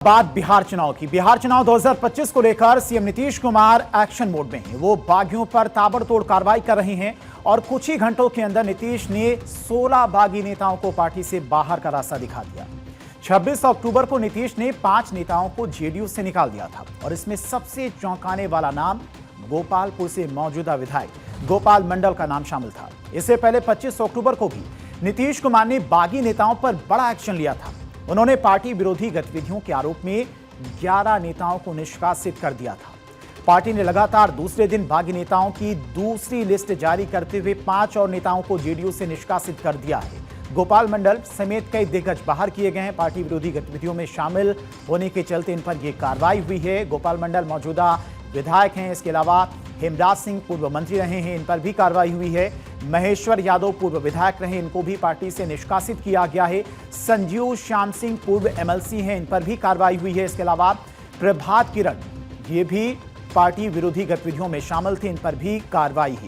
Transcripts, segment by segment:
बात बिहार चुनाव की। बिहार चुनाव 2025 को लेकर CM Nitish Kumar action mode में हैं। वो बागियों पर ताबड़तोड़ कार्रवाई कर रहे हैं और कुछ ही घंटों के अंदर नीतीश ने 16 बागी नेताओं को पार्टी से बाहर का रास्ता दिखा दिया। 26 अक्टूबर को नीतीश ने 5 नेताओं को जेडीयू से निकाल दिया था और इसमें सबसे चौंकाने वाला नाम गोपालपुर से मौजूदा विधायक गोपाल मंडल का नाम शामिल था। इससे पहले 25 अक्टूबर को भी नीतीश कुमार ने बागी नेताओं पर बड़ा एक्शन लिया था। उन्होंने पार्टी विरोधी गतिविधियों के आरोप में 11 नेताओं को निष्कासित कर दिया था। पार्टी ने लगातार दूसरे दिन बागी नेताओं की दूसरी लिस्ट जारी करते हुए 5 और नेताओं को जेडीयू से निष्कासित कर दिया है। गोपाल मंडल समेत कई दिग्गज बाहर किए गए हैं। पार्टी विरोधी गतिविधियों में शामिल होने के चलते इन पर यह कार्रवाई हुई है। गोपाल मंडल मौजूदा विधायक हैं। इसके अलावा हेमराज सिंह पूर्व मंत्री रहे हैं, इन पर भी कार्रवाई हुई है। महेश्वर यादव पूर्व विधायक रहे, इनको भी पार्टी से निष्कासित किया गया है। संजीव श्याम सिंह पूर्व एमएलसी हैं, इन पर भी कार्रवाई हुई है। इसके अलावा प्रभात किरण, ये भी पार्टी विरोधी गतिविधियों में शामिल थे, इन पर भी कार्रवाई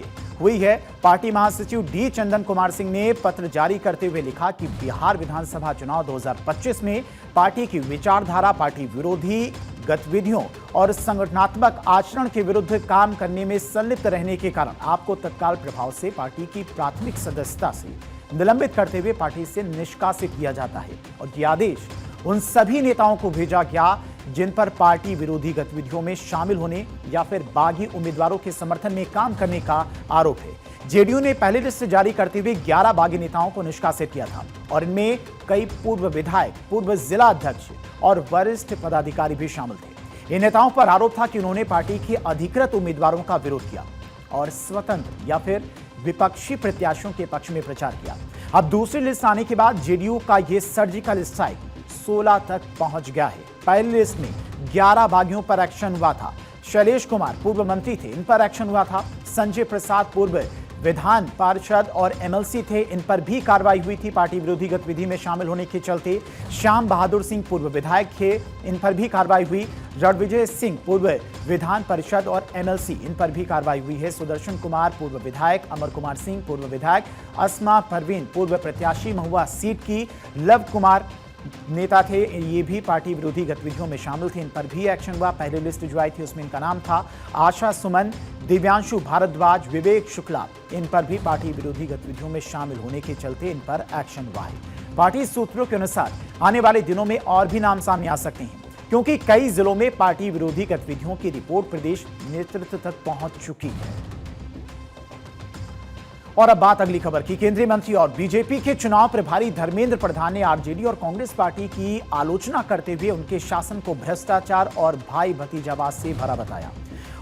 हुई है। पार्टी महासचिव डी चंदन कुमार सिंह ने पत्र जारी करते हुए लिखा कि बिहार विधानसभा चुनाव 2025 में पार्टी की विचारधारा, पार्टी विरोधी गतिविधियों और संगठनात्मक आचरण के विरुद्ध काम करने में संलिप्त रहने के कारण आपको तत्काल प्रभाव से पार्टी की प्राथमिक सदस्यता से निलंबित करते हुए पार्टी से निष्कासित किया जाता है। और यह आदेश उन सभी नेताओं को भेजा गया जिन पर पार्टी विरोधी गतिविधियों में शामिल होने या फिर बागी उम्मीदवारों के समर्थन में काम करने का आरोप है। जेडीयू ने पहली लिस्ट जारी करते हुए 11 बागी नेताओं को निष्कासित किया था और इनमें कई पूर्व विधायक, पूर्व जिला अध्यक्ष और वरिष्ठ पदाधिकारी भी शामिल थे। इन नेताओं पर आरोप था कि उन्होंने पार्टी के अधिकृत उम्मीदवारों का विरोध किया और स्वतंत्र या फिर विपक्षी प्रत्याशियों के पक्ष में प्रचार किया। अब दूसरी लिस्ट आने के बाद जेडीयू का यह सर्जिकल स्ट्राइक 16 तक पहुंच गया है। पहली लिस्ट में 11 बागियों पर एक्शन हुआ था। शैलेश कुमार पूर्व मंत्री थे, इन पर एक्शन हुआ था। संजय प्रसाद पूर्व विधान पार्षद और एमएलसी थे, इन पर भी कार्रवाई हुई थी पार्टी विरोधी गतिविधि में शामिल होने के चलते। श्याम बहादुर सिंह पूर्व विधायक थे, इन पर भी कार्रवाई हुई। रणविजय सिंह पूर्व विधान परिषद और एमएलसी, इन पर भी कार्रवाई हुई है। सुदर्शन कुमार पूर्व विधायक, अमर कुमार सिंह पूर्व विधायक, अस्मा परवीन पूर्व प्रत्याशी महुआ सीट की, लव कुमार नेता थे, ये भी पार्टी विरोधी गतिविधियों में शामिल थे, इन पर भी एक्शन हुआ। पहली लिस्ट जो आई थी उसमें इनका नाम था आशा सुमन, दिव्यांशु भारद्वाज, विवेक शुक्ला, इन पर भी पार्टी विरोधी गतिविधियों में शामिल होने के चलते इन पर एक्शन हुआ है। पार्टी सूत्रों के अनुसार आने वाले दिनों में और भी नाम सामने आ सकते हैं क्योंकि कई जिलों में पार्टी विरोधी गतिविधियों की रिपोर्ट प्रदेश नेतृत्व तक पहुंच चुकी है। और अब बात अगली खबर की। केंद्रीय मंत्री और बीजेपी के चुनाव प्रभारी धर्मेंद्र प्रधान ने आरजेडी और कांग्रेस पार्टी की आलोचना करते हुए उनके शासन को भ्रष्टाचार और भाई भतीजावाद से भरा बताया।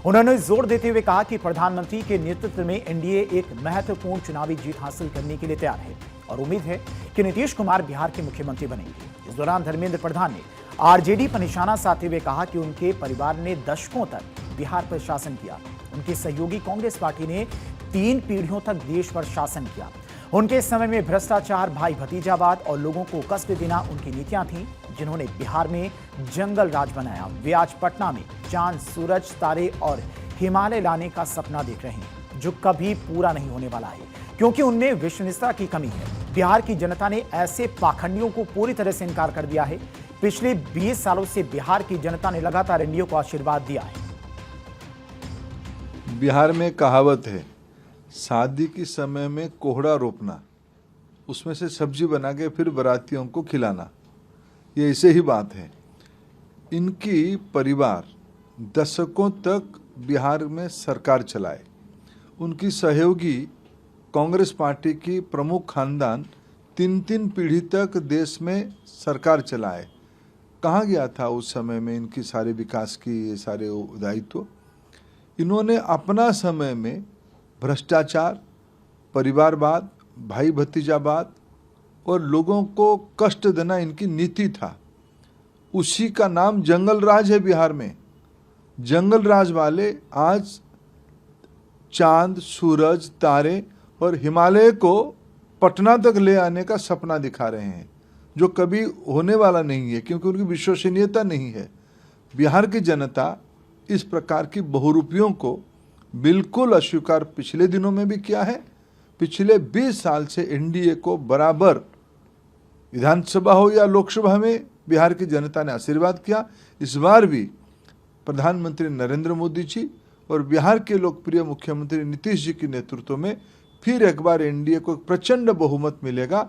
उन्होंने जोर देते हुए कहा कि प्रधानमंत्री के नेतृत्व में एनडीए एक महत्वपूर्ण चुनावी जीत हासिल करने के लिए तैयार है और उम्मीद है कि नीतीश कुमार बिहार के मुख्यमंत्री बनेंगे। इस दौरान धर्मेंद्र प्रधान ने आरजेडी पर निशाना साधते हुए कहा कि उनके परिवार ने दशकों तक बिहार पर शासन किया। उनके सहयोगी कांग्रेस पार्टी ने 3 पीढ़ियों तक देश पर शासन किया। उनके समय में भ्रष्टाचार, भाई भतीजावाद और लोगों को कष्ट देना उनकी नीतियां थीं, जिन्होंने बिहार में जंगल राज बनाया। वे आज पटना में चांद, सूरज, तारे और हिमालय लाने का सपना देख रहे हैं जो कभी पूरा नहीं होने वाला है क्योंकि उनमें विश्वसनीयता की कमी है। बिहार की जनता ने ऐसे पाखंडियों को पूरी तरह से इनकार कर दिया है। पिछले 20 सालों से बिहार की जनता ने लगातार एनडीए को आशीर्वाद दिया है। बिहार में कहावत है, शादी के समय में कोहड़ा रोपना, उसमें से सब्जी बना के फिर बारातियों को खिलाना, ये ऐसे ही बात है। इनकी परिवार दशकों तक बिहार में सरकार चलाए। उनकी सहयोगी कांग्रेस पार्टी की प्रमुख खानदान 3 पीढ़ी तक देश में सरकार चलाए। कहाँ गया था उस समय में इनकी सारे विकास की ये सारे दायित्व? इन्होंने अपना समय में भ्रष्टाचार, परिवारवाद, भाई भतीजावाद और लोगों को कष्ट देना इनकी नीति था। उसी का नाम जंगल राज है बिहार में। जंगल राज वाले आज चांद, सूरज, तारे और हिमालय को पटना तक ले आने का सपना दिखा रहे हैं जो कभी होने वाला नहीं है क्योंकि उनकी विश्वसनीयता नहीं है। बिहार की जनता इस प्रकार की बहुरूपियों को बिल्कुल अस्वीकार पिछले दिनों में भी किया है। पिछले 20 साल से एनडीए को बराबर विधानसभा हो या लोकसभा में बिहार की जनता ने आशीर्वाद किया। इस बार भी प्रधानमंत्री नरेंद्र मोदी जी और बिहार के लोकप्रिय मुख्यमंत्री नीतीश जी के नेतृत्व में फिर एक बार एनडीए को प्रचंड बहुमत मिलेगा।